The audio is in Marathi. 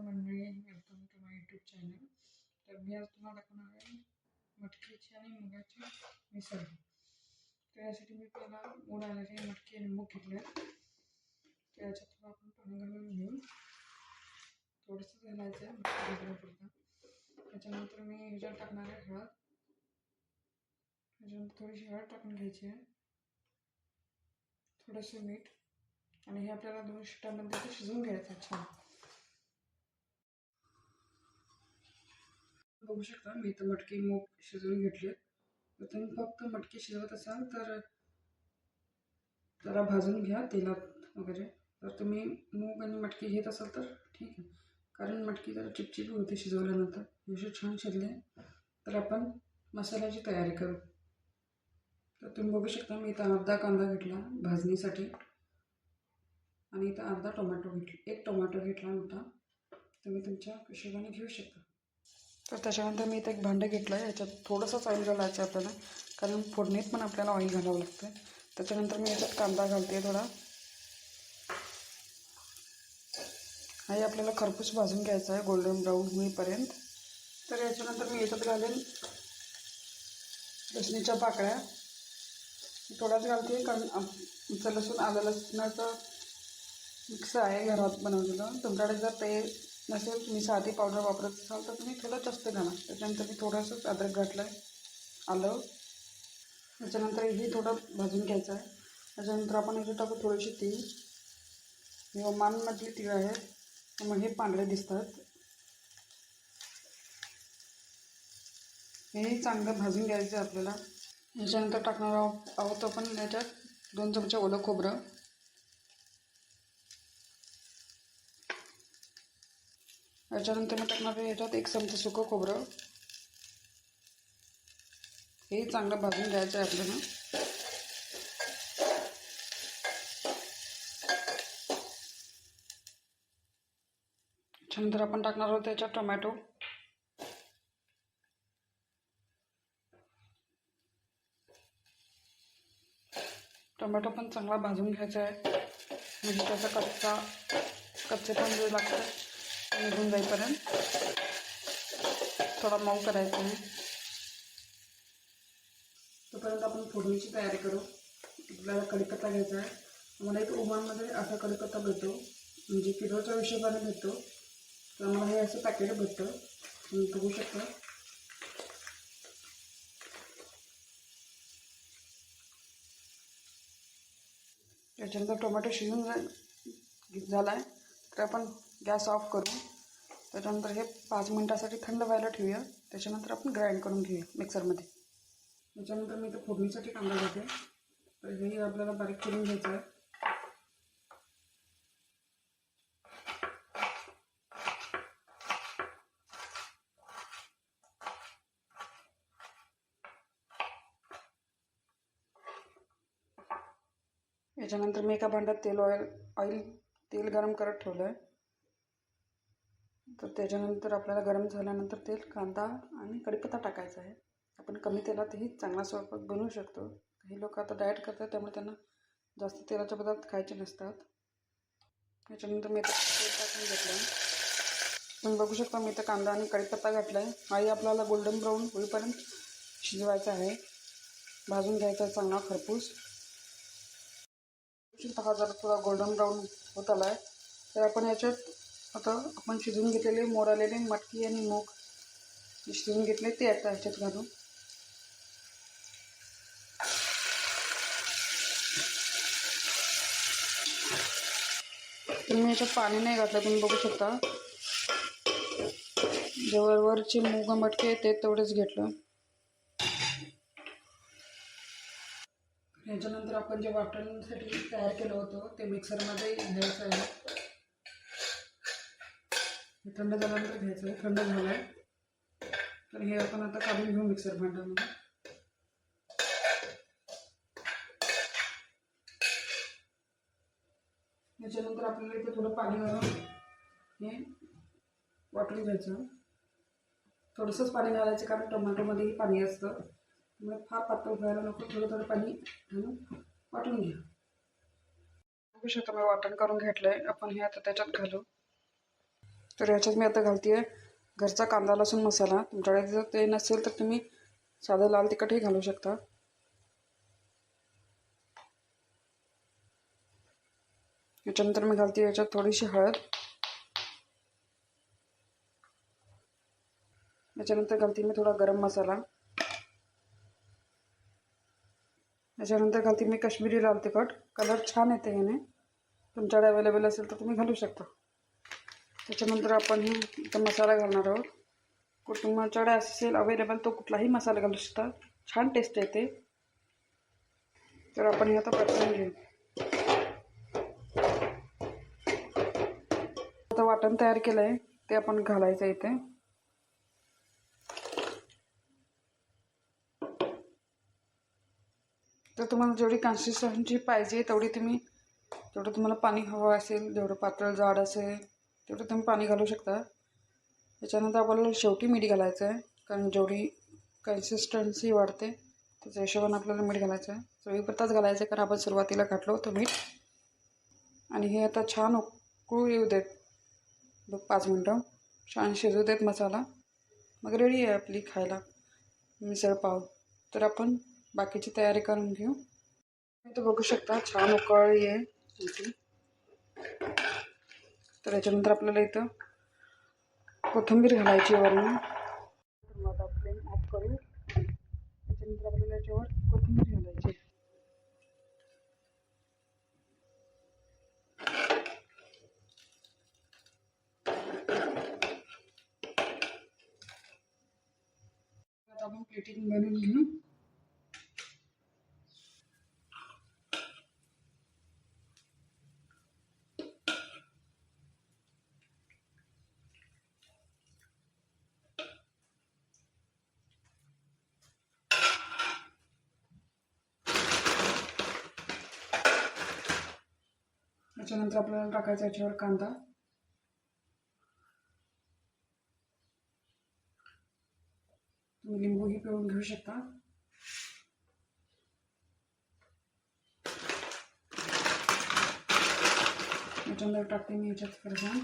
मंडळी, welcome to my YouTube channel. तर मी आज तुम्हाला दाखवणार आहे मटकीची आणि मुगाची मिसळ. तर यासाठी मी पहिला मूग आलेले मटकी आणि मूग घेतले. तर याच्यात आपण पाणी घालून घेऊ. थोडंसं घालायचं आहे मटकी घालण्यापुरतं. त्याच्यानंतर मी ह्याच्यात टाकणार आहे हळद. ह्याच्यानंतर थोडीशी हळद टाकून घ्यायची आहे, थोडंसं मीठ, आणि हे आपल्याला 2 शिट्ट्यामध्ये शिजवून घ्यायचं आहे छान. बघू शकता मी इथं मटकी मूग शिजवून घेतले. तर तुम्ही फक्त मटकी शिजवत असाल तर जरा भाजून घ्या तेलात वगैरे. तर तुम्ही मूग आणि मटकी घेत असाल तर ठीक आहे, कारण मटकी जरा चिपचिपी होते शिजवल्यानंतर. जसे छान शिजले तर आपण मसाल्याची तयारी करू. तर तुम्ही बघू शकता मी इथं अर्धा कांदा घेतला भाजणीसाठी, आणि इथं अर्धा टोमॅटो घेतला, 1 टोमॅटो घेतला मोठा. तुम्ही तुमच्या हिशोबाने घेऊ शकता. तर त्याच्यानंतर मी इथं एक भांडं घेतलं आहे. याच्यात थोडंसंच ऑइल घालायचं आपल्याला, कारण फोडणीत पण आपल्याला ऑइल घालावं लागतं. त्याच्यानंतर मी याच्यात कांदा घालते थोडा. आणि आपल्याला खरपूस भाजून घ्यायचा आहे गोल्डन ब्राऊन होईपर्यंत. तर याच्यानंतर मी याच्यात घालेन लसणीच्या पाकळ्या. थोडाच घालते, कारण आमचं लसूण आलं लसणाचं मिक्स आहे घरात बनवलेलं. तुमच्याकडे जर ते नसेल, तुम्ही साधी पावडर वापरत असाल तर तुम्ही थोडं जास्त घाला. त्याच्यानंतर मी थोडंसं अद्रक घातलं आहे, आलं. त्याच्यानंतर हे थोडं भाजून घ्यायचं आहे. त्याच्यानंतर आपण इथे टाकू थोडीशी तीळ. हे ओमानमधली तीळ आहे, त्यामुळे हे पांढरे दिसतात. हे चांगलं भाजून घ्यायचं आहे आपल्याला. याच्यानंतर टाकणार आहोत आपण याच्यात 2 चमचे ओलं खोबरं. याच्यानंतर मी टाकणार आहे याच्यात 1 चमचा सुकं खोबरं. हे चांगलं भाजून घ्यायचं आहे आपल्याला. त्याच्यानंतर आपण टाकणार आहोत याच्यात टोमॅटो. टोमॅटो पण चांगला भाजून घ्यायचा आहे, म्हणजे त्याचा कच्चेपण जे लागतं ते निघून जाईपर्यंत थोडा मऊ करायचा आहे. तोपर्यंत आपण फोडणीची तयारी करू. आपल्याला कढीपत्ता घ्यायचा आहे. आम्हाला एक ओमानमध्ये असा कढीपत्ता भेटतो, म्हणजे किलोच्या हिशोबाने भेटतो. तर आम्हाला हे असं पॅकेट भेटतं, तुम्ही बघू शकता. त्याच्यानंतर टोमॅटो शिजून झाला आहे, तर आपण गॅस ऑफ करू. त्याच्यानंतर हे 5 मिनटासाठी थंड व्हायला ठेवूया. त्याच्यानंतर आपण ग्राइंड करून घेऊया मिक्सरमध्ये. त्याच्यानंतर मी इथं फोडणीसाठी कांदा घेते. तर हे आपल्याला बारीक करून घ्यायचं आहे. याच्यानंतर मी एका भांड्यात तेल गरम करत ठेवलं आहे. तर त्याच्यानंतर आपल्याला गरम झाल्यानंतर तेल, कांदा आणि कढीपत्ता टाकायचा आहे. आपण कमी तेलातही चांगला स्वयंपाक बनवू शकतो. काही लोक आता डाएट करतात, त्यामुळे त्यांना जास्त तेलाचे पदार्थ खायचे नसतात. त्याच्यानंतर मी इथं तेल टाकून घेतलं. तुम्ही बघू शकता मी इथं कांदा आणि कढीपत्ता घातला आहे. हाही आपल्याला गोल्डन ब्राऊन होईपर्यंत शिजवायचा आहे, भाजून घ्यायचा आहे चांगला खरपूस. हा जरा थोडा गोल्डन ब्राऊन होत आला आहे, तर आपण याच्यात आता आपण शिजवून घेतलेले मोड आलेले मटकी आणि मूग शिजवून घेतले ते आता ह्याच्यात घालून. तुम्ही याच्यात पाणी नाही घातलं, तुम्ही बघू शकता. वरचे मूग मटकी ते तेवढेच घेतलं. ह्याच्यानंतर आपण जे वाटणसाठी तयार केलं होतं ते मिक्सरमध्ये घ्यायचं आहे. हे थंड झाल्यानंतर घ्यायचं आहे. थंड झालं आहे, तर हे आपण आता काढून घेऊ मिक्सर भांड्यामध्ये. याच्यानंतर आपल्याला इथे थोडं पाणी घालून हे वाटून घ्यायचं. थोडंसंच पाणी घालायचं, कारण टोमॅटोमध्येही पाणी असतं, त्यामुळे फार पातळ व्हायला नको. थोडं पाणी घालून वाटून घ्या. बघू शकता मी वाटण करून घेतलंय. आपण हे आता त्याच्यात घालू. तर याच्यात मी आता घालते आहे घरचा कांदा लसूण मसाला. तुमच्याकडे जर ते नसेल तर तुम्ही साधं लाल तिखटही घालू शकता. याच्यानंतर मी घालते याच्यात थोडीशी हळद. याच्यानंतर घालते मी थोडा गरम मसाला. याच्यानंतर घालते मी काश्मीरी लाल तिखट. कलर छान येते ह्याने. तुमच्याकडे अवेलेबल असेल तर तुम्ही घालू शकता. त्याच्यानंतर आपण इथं मसाला घालणार आहोत. तुमच्याकडे असेल अवेलेबल तो कुठलाही मसाला घालू शकता, छान टेस्ट येते. तर आपण हे आता परतून घेऊ. आता वाटण तयार केलं आहे ते आपण घालायचं इथे. तर तुम्हाला जेवढी कन्सिस्टन्सी पाहिजे जेवढं तुम्हाला पाणी हवं असेल, जेवढं पातळ जाड असेल तेवढं तुम्ही पाणी घालू शकता. त्याच्यानंतर आपल्याला शेवटी मीठ घालायचं आहे, कारण जेवढी कन्सिस्टन्सी वाढते त्याच्या हिशोबाने आपल्याला मीठ घालायचं आहे. चवीपुरताच घालायचं आहे, कारण आपण सुरुवातीला घातलं होतं मीठ. आणि हे आता छान उकळू येऊ देत 5 मिनटं. छान शिजू देत मसाला. मग रेडी आहे आपली खायला मिसळ पाव. तर आपण बाकीची तयारी करून घेऊ. इथं बघू शकता छान उकळी आहे इथे. तर याच्यानंतर आपल्याला इथं कोथिंबीर घालायची वरून. आता फ्लेम ऑफ करू. त्याच्यानंतर आपल्याला याच्यावर कोथिंबीर घालायची. आता आपण प्लेटिंग बनवून घेऊ. त्याच्यानंतर आपल्याला टाकायचा याच्यावर कांदा. तुम्ही लिंबूही पिळून घेऊ शकता. याच्यानंतर टाकते मी याच्यात फरसाण.